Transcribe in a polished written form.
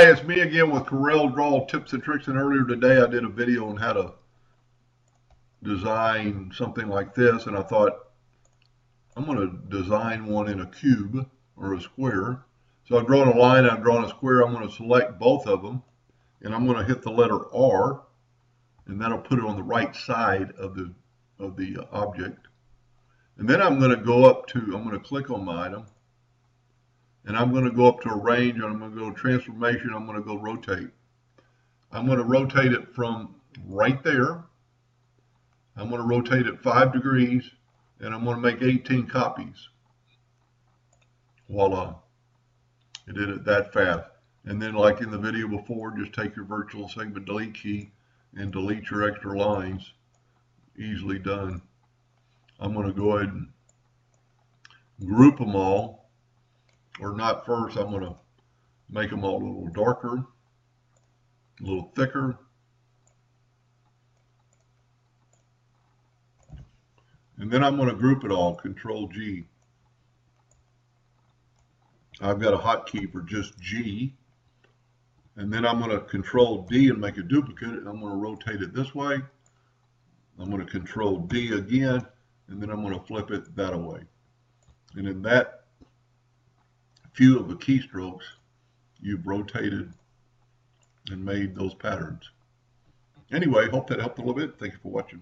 Hi, it's me again with Corel Draw Tips and Tricks, and earlier today I did a video on how to design something like this, and I thought I'm going to design one in a cube or a square. So I've drawn a line, I've drawn a square. I'm going to select both of them, and I'm going to hit the letter R, and that'll put it on the right side of the object. And then I'm going to click on my item, and I'm going to go up to arrange, and I'm going to go transformation, I'm going to go rotate. I'm going to rotate it from right there. I'm going to rotate it 5 degrees, and I'm going to make 18 copies. Voila. It did it that fast. And then, like in the video before, just take your virtual segment delete key and delete your extra lines. Easily done. I'm going to go ahead and group them all. Or not first, I'm going to make them all a little darker, a little thicker. And then I'm going to group it all, Control G. I've got a hotkey for just G. And then I'm going to Control D and make a duplicate, and I'm going to rotate it this way. I'm going to Control D again, and then I'm going to flip it that way. And in that few of the keystrokes, you've rotated and made those patterns. Anyway, hope that helped a little bit. Thank you for watching.